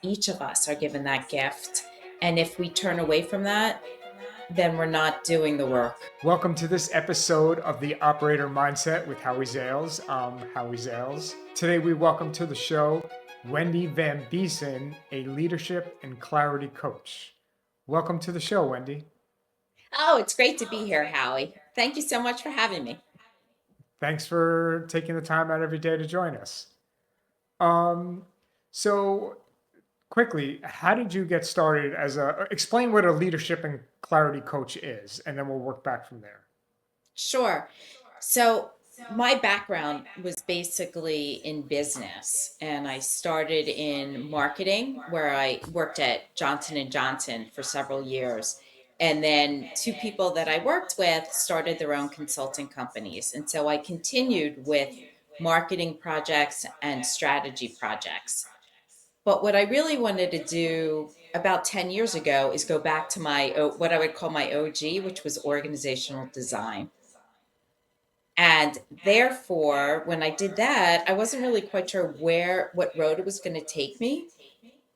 Each of us are given that gift. And if we turn away from that, then we're not doing the work. Welcome to this episode of the Operator Mindset with Howie Zales. I'm Howie Zales. Today we welcome to the show Wendy Van Besien, a leadership and clarity coach. Welcome to the show, Wendy. Oh, it's great to be here, Howie. Thank you so much for having me. Thanks for taking the time out of your day to join us. Um, so quickly, how did you get started explain what a leadership and clarity coach is, and then we'll work back from there. Sure. So, my background was basically in business, and I started in marketing where I worked at Johnson and Johnson for several years. And then two people that I worked with started their own consulting companies. And so I continued with marketing projects and strategy projects. But what I really wanted to do about 10 years ago is go back to what I would call my OG, which was organizational design. And therefore, when I did that, I wasn't really quite sure what road it was going to take me.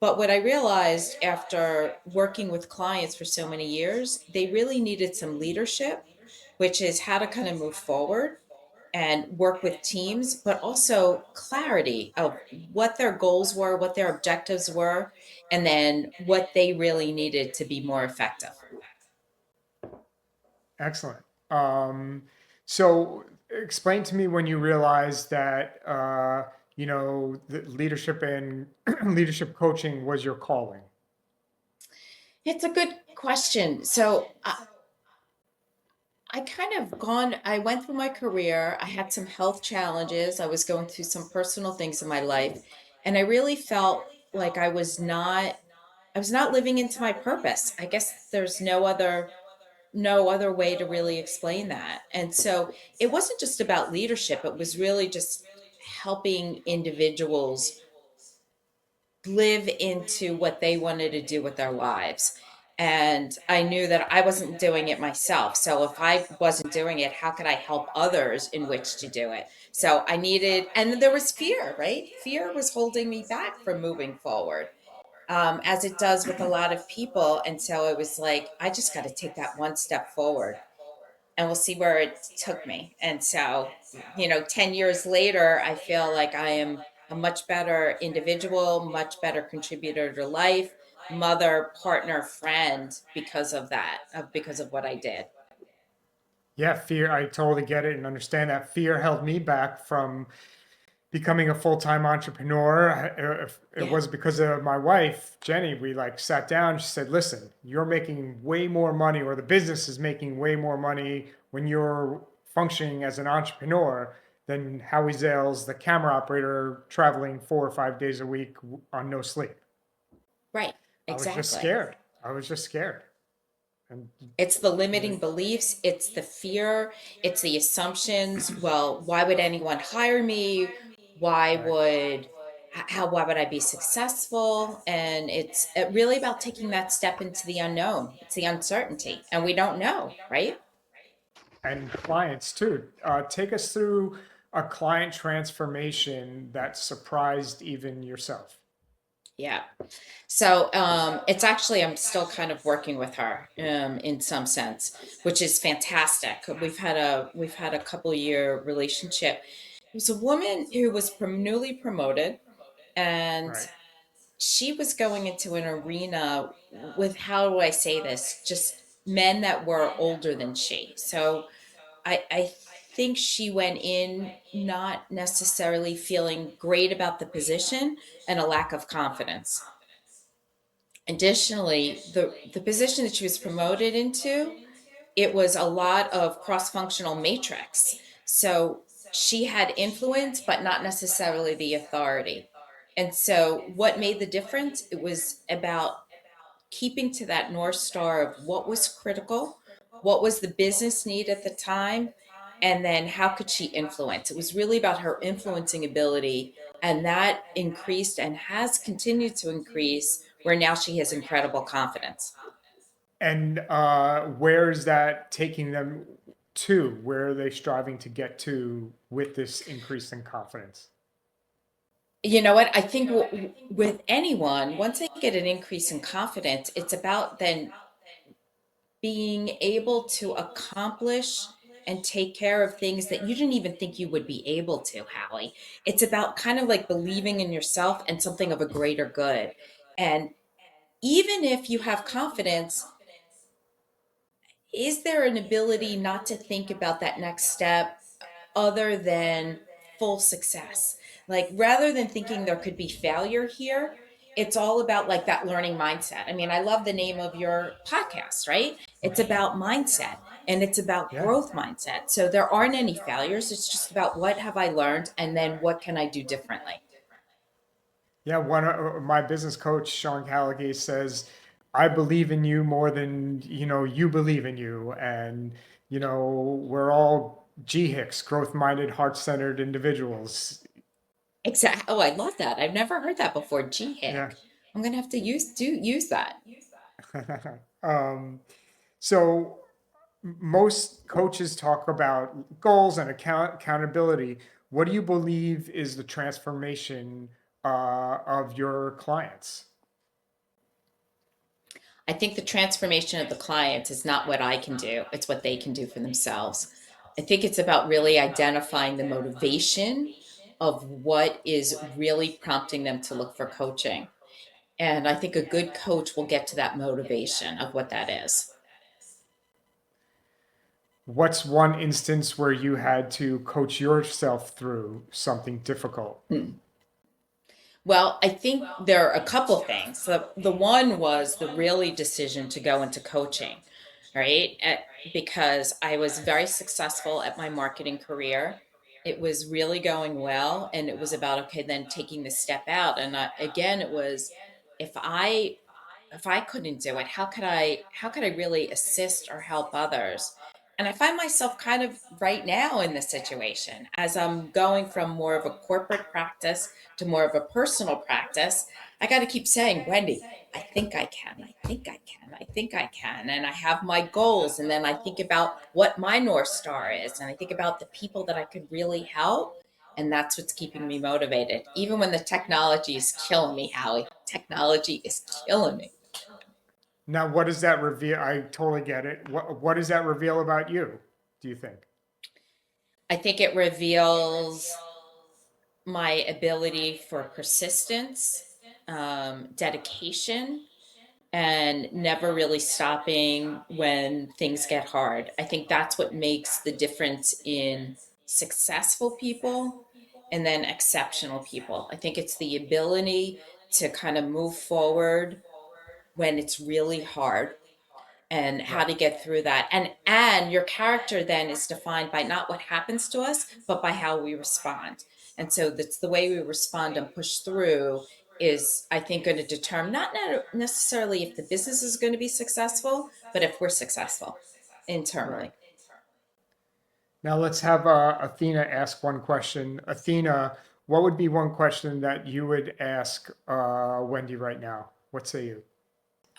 But what I realized after working with clients for so many years, they really needed some leadership, which is how to kind of move forward and work with teams, but also clarity of what their goals were, what their objectives were, and then what they really needed to be more effective. Excellent. Um, so explain to me when you realized that the leadership and leadership coaching was your calling. It's a good question. I went through my career. I had some health challenges. I was going through some personal things in my life. And I really felt like I was not living into my purpose. I guess there's no other way to really explain that. And so it wasn't just about leadership, it was really just helping individuals live into what they wanted to do with their lives. And I knew that I wasn't doing it myself. So if I wasn't doing it, how could I help others in which to do it? So I needed, and there was fear, right? Fear was holding me back from moving forward, as it does with a lot of people. And so it was like, I just got to take that one step forward and we'll see where it took me. And so, 10 years later, I feel like I am a much better individual, much better contributor to life, mother, partner, friend because of that, because of what I did. Yeah, fear. I totally get it and understand that fear held me back from becoming a full-time entrepreneur. If it Yeah. was because of my wife, Jenny, we like sat down. She said, "Listen, you're making way more money, or the business is making way more money when you're functioning as an entrepreneur than Howie Zales, the camera operator, traveling 4 or 5 days a week on no sleep." Right. I was just Exactly. scared. I was just scared. And It's the like, limiting beliefs, it's the fear, it's the assumptions. Well, why would anyone hire me? Why right. would why would I be successful? And it's really about taking that step into the unknown. It's the uncertainty, and we don't know, right? And clients too. Take us through a client transformation that surprised even yourself. Yeah. So it's actually, I'm still kind of working with her in some sense, which is fantastic. We've had a couple year relationship. It was a woman who was newly promoted, and Right. she was going into an arena with, how do I say this, just men that were older than she. So I think she went in not necessarily feeling great about the position and a lack of confidence. Additionally, the position that she was promoted into, it was a lot of cross-functional matrix. So she had influence, but not necessarily the authority. And so what made the difference? It was about keeping to that North Star of what was critical, what was the business need at the time, and then how could she influence. It was really about her influencing ability, and that increased and has continued to increase, where now she has incredible confidence. And where is that taking them to? Where are they striving to get to with this increase in confidence? You know what? I think with anyone, once they get an increase in confidence, it's about then being able to accomplish and take care of things that you didn't even think you would be able to, Howie. It's about kind of like believing in yourself and something of a greater good. And even if you have confidence, is there an ability not to think about that next step other than full success? Like rather than thinking there could be failure here, it's all about like that learning mindset. I mean, I love the name of your podcast, right? It's about mindset and it's about Yeah. growth mindset. So there aren't any failures. It's just about what have I learned and then what can I do differently? Yeah, one my business coach Sean Callaghan says, "I believe in you more than you believe in you," and we're all GHICs, growth-minded, heart-centered individuals. Exactly. Oh, I love that. I've never heard that before. Yeah. GHIC. I'm gonna have to use that. um, so most coaches talk about goals and accountability. What do you believe is the transformation of your clients? I think the transformation of the client is not what I can do, it's what they can do for themselves. I think it's about really identifying the motivation of what is really prompting them to look for coaching. And I think a good coach will get to that motivation of what that is. What's one instance where you had to coach yourself through something difficult? Hmm. Well, I think there are a couple things. The one was the really decision to go into coaching, right? Because I was very successful at my marketing career. It was really going well, and it was about okay, then taking the step out. And again, it was if I if I couldn't do it, how could I really assist or help others? And I find myself kind of right now in this situation as I'm going from more of a corporate practice to more of a personal practice. I got to keep saying, Wendy, I think I can. I think I can. I think I can. And I have my goals. And then I think about what my North Star is. And I think about the people that I could really help. And that's what's keeping me motivated. Even when the technology is killing me, Howie. Technology is killing me. Now, what does that reveal? I totally get it. What does that reveal about you, do you think? I think it reveals my ability for persistence, dedication, and never really stopping when things get hard. I think that's what makes the difference in successful people and then exceptional people. I think it's the ability to kind of move forward when it's really hard and how Right. to get through that. And your character then is defined by not what happens to us, but by how we respond. And so that's the way we respond and push through is I think going to determine not necessarily if the business is going to be successful, but if we're successful Right. internally. Now let's have Athena ask one question. Athena, what would be one question that you would ask Wendy right now? What say you?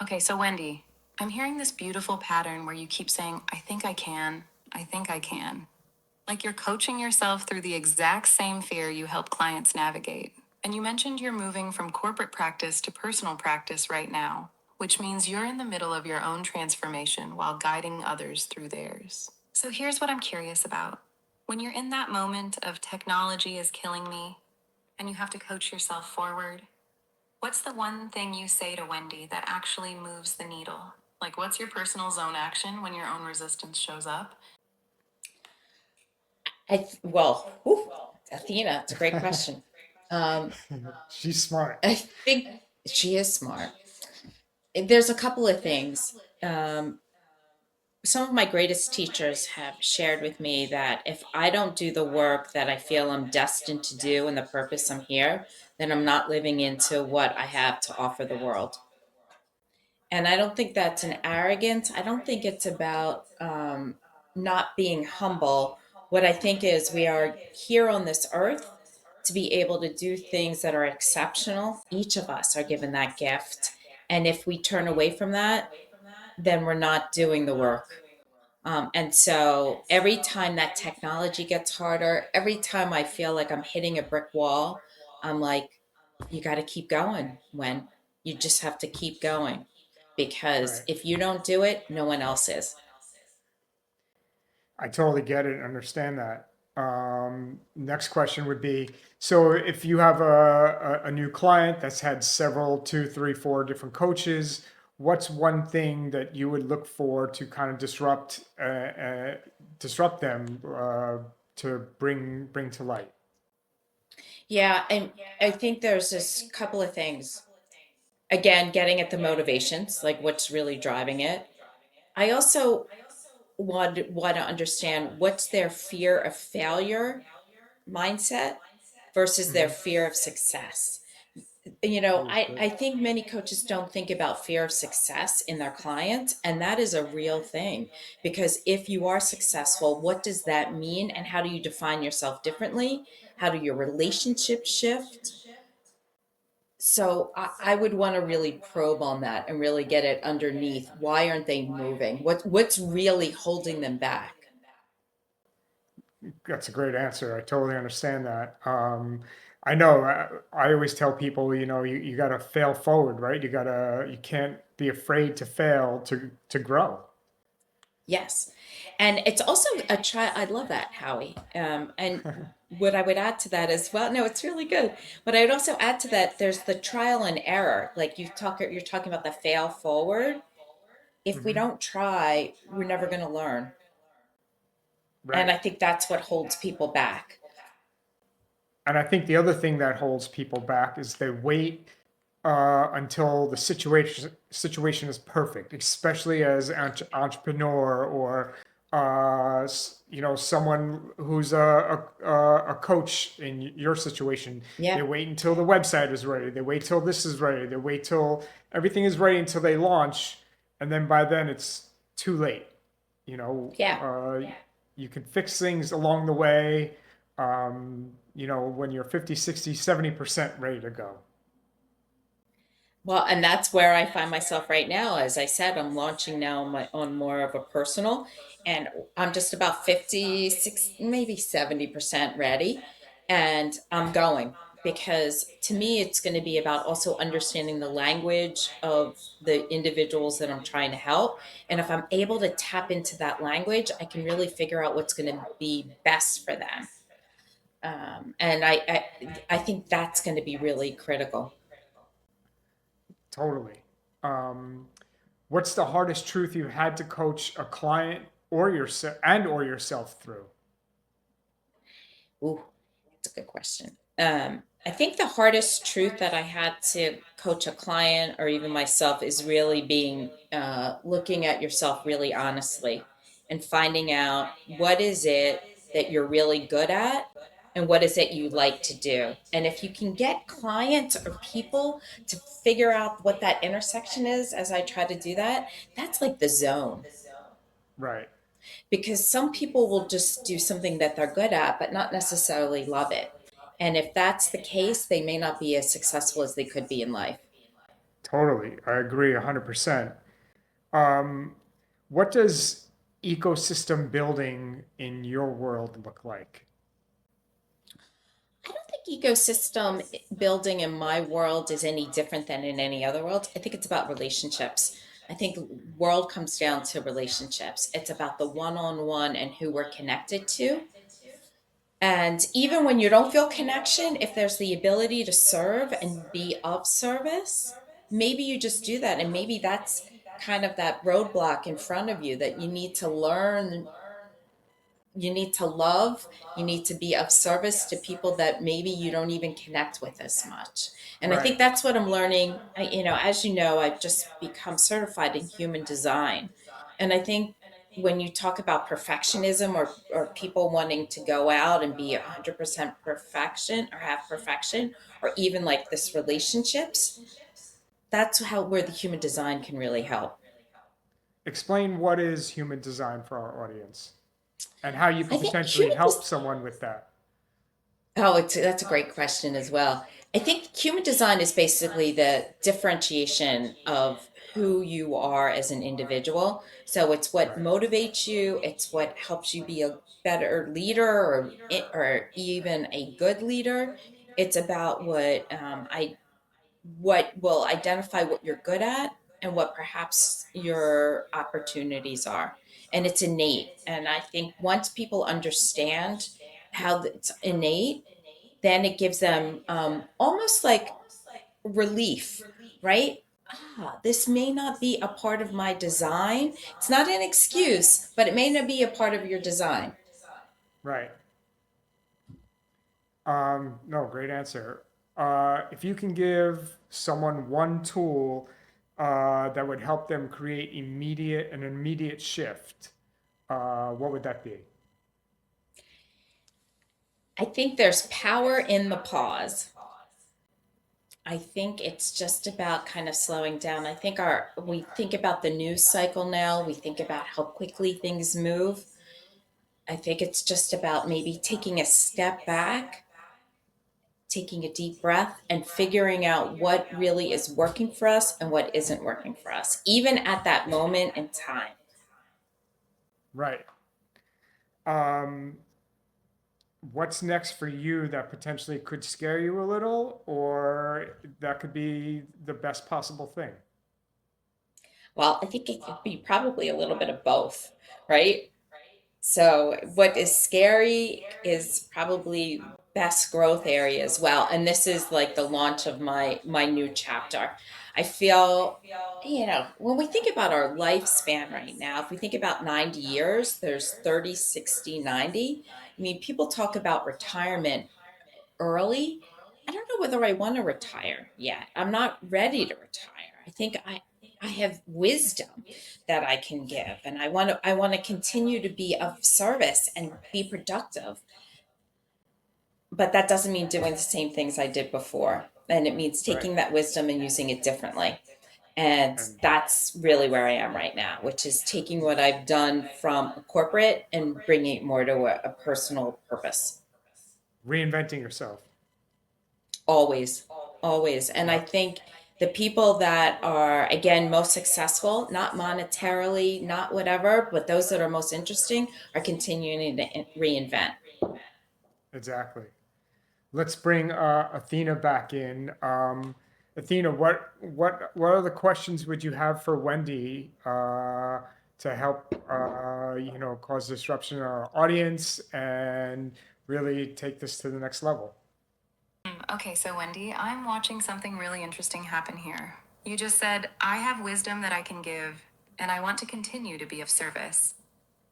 Okay, so Wendy, I'm hearing this beautiful pattern where you keep saying, I think I can, I think I can. Like you're coaching yourself through the exact same fear you help clients navigate. And you mentioned you're moving from corporate practice to personal practice right now, which means you're in the middle of your own transformation while guiding others through theirs. So here's what I'm curious about. When you're in that moment of technology is killing me and you have to coach yourself forward, what's the one thing you say to Wendy that actually moves the needle? Like, what's your personal zone action when your own resistance shows up? Well, whew, Athena, it's a great question. Um, She's smart. I think she is smart. There's a couple of things. Some of my greatest teachers have shared with me that if I don't do the work that I feel I'm destined to do and the purpose I'm here, then I'm not living into what I have to offer the world. And I don't think that's an arrogance. I don't think it's about not being humble. What I think is we are here on this earth to be able to do things that are exceptional. Each of us are given that gift. And if we turn away from that, then we're not doing the work. And so every time that technology gets harder, every time I feel like I'm hitting a brick wall, I'm like, you got to keep going when you just have to keep going because Right. if you don't do it, no one else is. I totally get it and understand that. Next question would be, so if you have a new client that's had several, two, three, four different coaches, what's one thing that you would look for to kind of disrupt them to bring to light? Yeah, and I think there's this couple of things. Again, getting at the motivations, like what's really driving it. I also want to understand what's their fear of failure mindset versus their Hmm. fear of success. Oh, good. I think many coaches don't think about fear of success in their clients, and that is a real thing. Because if you are successful, what does that mean? And how do you define yourself differently? How do your relationships shift? So I would want to really probe on that and really get it underneath. Why aren't they moving? What's really holding them back? That's a great answer. I totally understand that. I know. I always tell people, you got to fail forward, right? You can't be afraid to fail to grow. Yes. And it's also a try. I love that, Howie. And what I would add to that as well, no, it's really good. But I would also add to that, there's the trial and error. Like you're talking about the fail forward. If we Hmm. don't try, we're never going to learn. And Right. I think that's what holds people back. And I think the other thing that holds people back is they wait until the situation is perfect, especially as an entrepreneur or someone who's a coach in your situation. They Yeah. wait until the website is ready. They wait till this is ready. They wait till everything is ready until they launch, and then by then it's too late. You know, Yeah. you can fix things along the way. When you're 50, 60, 70% ready to go. Well, and that's where I find myself right now. As I said, I'm launching now on more of a personal, and I'm just about 56, maybe 70% ready. And I'm going because to me, it's going to be about also understanding the language of the individuals that I'm trying to help. And if I'm able to tap into that language, I can really figure out what's going to be best for them. And I think that's going to be really critical. Totally. Um, what's the hardest truth you had to coach a client or yourself through? Ooh, that's a good question. I think the hardest truth that I had to coach a client or even myself is really being looking at yourself really honestly and finding out what is it that you're really good at and what is it you like to do. And if you can get clients or people to figure out what that intersection is, as I try to do that, that's like the zone Right. because some people will just do something that they're good at, but not necessarily love it. And if that's the case, they may not be as successful as they could be in life. Totally. I agree 100%. Um, what does ecosystem building in your world look like? I don't think ecosystem building in my world is any different than in any other world. I think it's about relationships. I think world comes down to relationships. It's about the one-on-one and who we're connected to. And even when you don't feel connection, if there's the ability to serve and be of service, maybe you just do that. And maybe that's kind of that roadblock in front of you that you need to learn, you need to love, you need to be of service to people that maybe you don't even connect with as much. And I think Right. that's what I'm learning. As you know, I've just become certified in human design. And I think when you talk about perfectionism or people wanting to go out and be 100% perfection or have perfection, or even like this relationships, that's how where the human design can really help. Explain what is human design for our audience and how you I could think potentially human help design. someone with that. Oh, that's a great question as well. I think human design is basically the differentiation of who you are as an individual. So it's what Right. motivates you, it's what helps you be a better leader or even a good leader. It's about what will identify what you're good at and what perhaps your opportunities are. And it's innate. And I think once people understand how it's innate, then it gives them almost like relief, right? Ah, this may not be a part of my design. It's not an excuse, but it may not be a part of your design. Right. No, great answer. If you can give someone one tool that would help them create an immediate shift, what would that be? I think there's power in the pause. I think it's just about kind of slowing down. I think our we think about the news cycle now, we think about how quickly things move. I think it's just about maybe taking a step back, taking a deep breath, and figuring out what really is working for us and what isn't working for us, even at that moment in time. Right. Um, what's next for you that potentially could scare you a little, or that could be the best possible thing? Well, I think it could be probably a little bit of both, right? So, what is scary is probably best growth area as well. And this is like the launch of my new chapter. I feel, when we think about our lifespan right now, if we think about 90 years, there's 30, 60, 90. I mean, people talk about retirement early. I don't know whether I want to retire yet. I'm not ready to retire. I think I have wisdom that I can give, and I want to continue to be of service and be productive. But that doesn't mean doing the same things I did before. And it means Right. taking that wisdom and using it differently. And And that's really where I am right now, which is taking what I've done from a corporate and bringing it more to a personal purpose. reinventing yourself. Always, always. And I Yep. think the people that are, again, most successful, not monetarily, not whatever, but those that are most interesting are continuing to reinvent. Exactly. Let's bring Athena back in. Athena, what other questions would you have for Wendy to help cause disruption in our audience and really take this to the next level? Okay, so Wendy, I'm watching something really interesting happen here. You just said, I have wisdom that I can give, and I want to continue to be of service.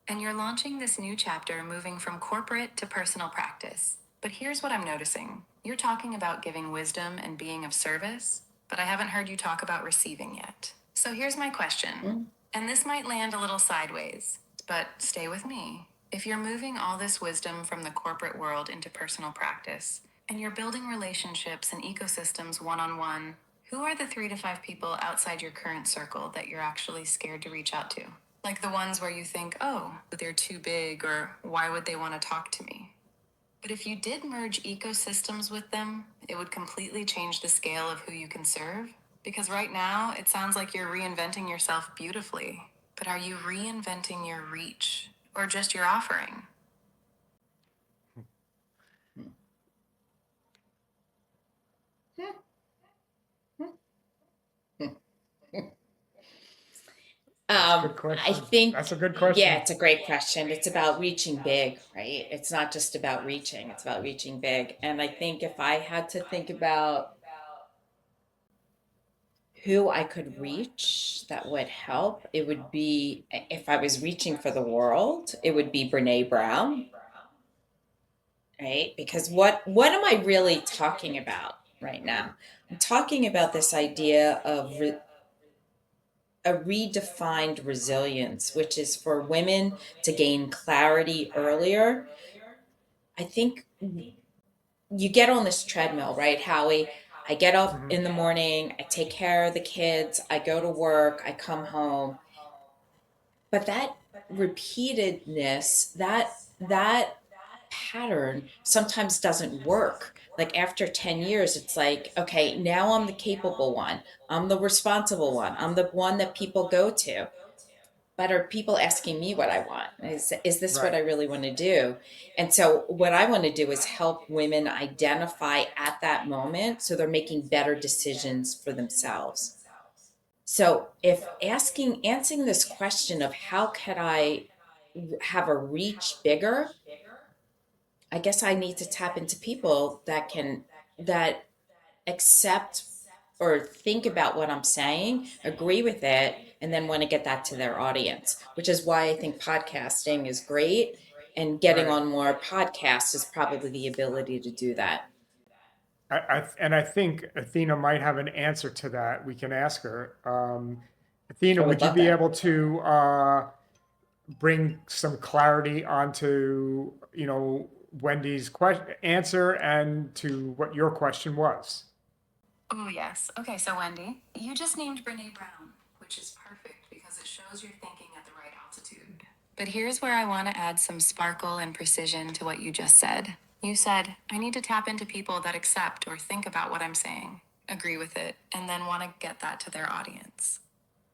And you're launching this new chapter moving from corporate to personal practice. But here's what I'm noticing: you're talking about giving wisdom and being of service, but I haven't heard you talk about receiving yet. So here's my question, Mm. and this might land a little sideways, but stay with me. If you're moving all this wisdom from the corporate world into personal practice, and you're building relationships and ecosystems one on one, who are the 3 to 5 people outside your current circle that you're actually scared to reach out to? Like the ones where you think, oh, they're too big, or why would they want to talk to me? But if you did merge ecosystems with them, it would completely change the scale of who you can serve. Because right now, it sounds like you're reinventing yourself beautifully. But are you reinventing your reach or just your offering? That's a good I question. think, That's a good yeah, question. it's a great question. It's about reaching big, right? It's not just about reaching, it's about reaching big. And I think if I had to think about who I could reach that would help, it would be, if I was reaching for the world, it would be Brene Brown, right? Because what am I really talking about right now? I'm talking about this idea of a redefined resilience, which is for women to gain clarity earlier. I think you get on this treadmill, right, Howie? I get up Mhm. in the morning, I take care of the kids, I go to work, I come home. But that repeatedness, that pattern sometimes doesn't work. Like after 10 years, it's like, okay, now I'm the capable one. I'm the responsible one. I'm the one that people go to. but are people asking me what I want? Is this what Right. I really want to do? And so what I want to do is help women identify at that moment so they're making better decisions for themselves. So if answering this question of how could I have a reach bigger, I guess I need to tap into people that accept or think about what I'm saying, agree with it, and then want to get that to their audience, which is why I think podcasting is great. And getting Right. on more podcasts is probably the ability to do that. And I think Athena might have an answer to that. We can ask her. Athena, I would would you love be that. able to bring some clarity onto, Wendy's answer and to what your question was? Oh, yes. Okay, so Wendy, you just named Brene Brown, which is perfect because it shows you're thinking at the right altitude. But here's where I want to add some sparkle and precision to what you just said. You said, I need to tap into people that accept or think about what I'm saying, agree with it, and then want to get that to their audience.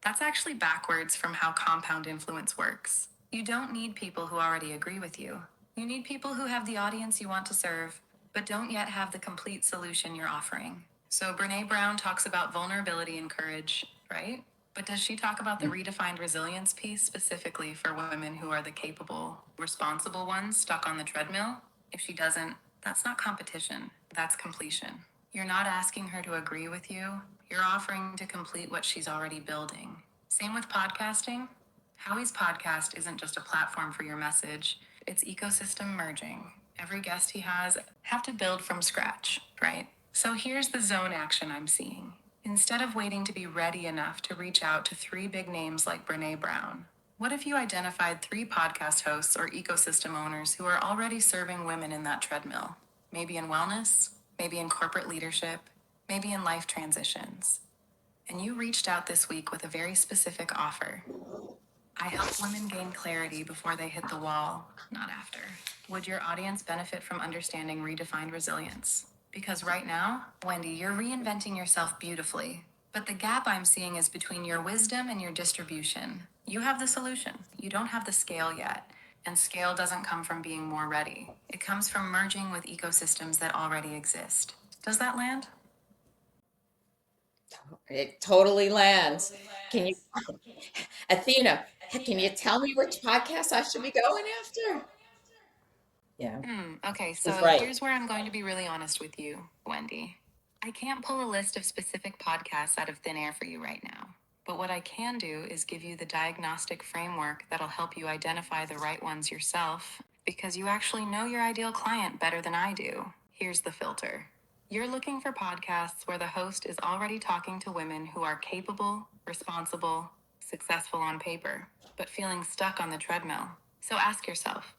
That's actually backwards from how compound influence works. You don't need people who already agree with you. You need people who have the audience you want to serve, but don't yet have the complete solution you're offering. So Brene Brown talks about vulnerability and courage, right? But does she talk about the redefined resilience piece specifically for women who are the capable, responsible ones stuck on the treadmill? If she doesn't, that's not competition, that's completion. You're not asking her to agree with you, you're offering to complete what she's already building. Same with podcasting. Howie's podcast isn't just a platform for your message, it's ecosystem merging. Every guest he has have to build from scratch, right? So here's the zone action I'm seeing. Instead of waiting to be ready enough to reach out to three big names like Brene Brown, what if you identified three podcast hosts or ecosystem owners who are already serving women in that treadmill? Maybe in wellness, maybe in corporate leadership, maybe in life transitions. And you reached out this week with a very specific offer. I help women gain clarity before they hit the wall, not after. Would your audience benefit from understanding redefined resilience? Because right now, Wendy, you're reinventing yourself beautifully. But the gap I'm seeing is between your wisdom and your distribution. You have the solution, you don't have the scale yet. And scale doesn't come from being more ready, it comes from merging with ecosystems that already exist. Does that land? It totally lands. Can you, Athena, can you tell me which podcast I should be going after? Yeah, Okay, she's so right. here's where I'm going to be really honest with you, Wendy. I can't pull a list of specific podcasts out of thin air for you right now. But what I can do is give you the diagnostic framework that'll help you identify the right ones yourself, because you actually know your ideal client better than I do. Here's the filter. You're looking for podcasts where the host is already talking to women who are capable, responsible, successful on paper, but feeling stuck on the treadmill. So ask yourself,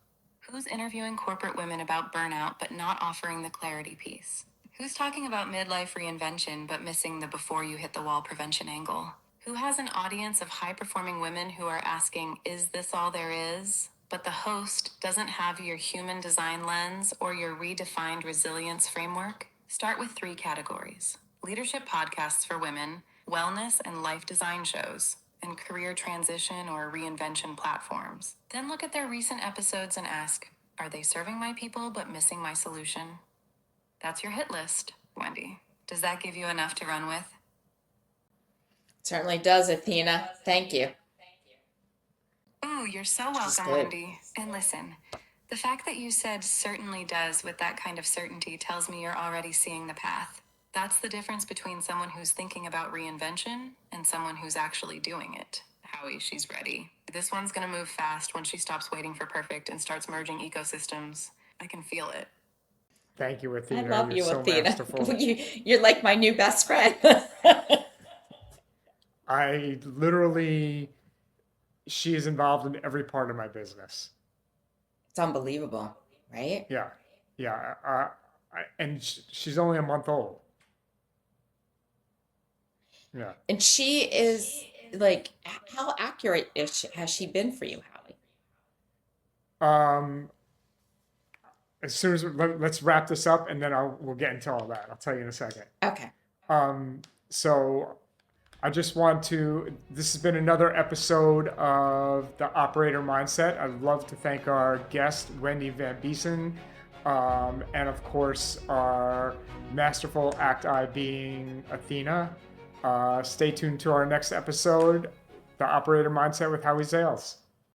who's interviewing corporate women about burnout but not offering the clarity piece? Who's talking about midlife reinvention but missing the before you hit the wall prevention angle? Who has an audience of high performing women who are asking, is this all there is? But the host doesn't have your human design lens or your redefined resilience framework? Start with three categories: leadership podcasts for women, wellness and life design shows, and career transition or reinvention platforms. Then look at their recent episodes and ask, are they serving my people but missing my solution? That's your hit list, Wendy. Does that give you enough to run with? Certainly does, Athena. Thank you. Ooh, you're so She's welcome, good. Wendy. And listen, the fact that you said certainly does with that kind of certainty tells me you're already seeing the path. That's the difference between someone who's thinking about reinvention and someone who's actually doing it. Howie, she's ready. This one's gonna move fast when she stops waiting for perfect and starts merging ecosystems. I can feel it. Thank you, I Athena. love You're you, so Athena. masterful. You're like my new best friend. I literally, she is involved in every part of my business. It's unbelievable, right? Yeah. Yeah. And she's only a month old. Yeah. And she is like, how accurate has she been for you, Howie? Um, as soon as let's wrap this up and then we'll get into all that. I'll tell you in a second. Okay. So I just want to, this has been another episode of the Operator Mindset. I'd love to thank our guest, Wendy Van Besien, and of course, our masterful act eye being Athena. Stay tuned to our next episode, The Operator Mindset with Howie Zales.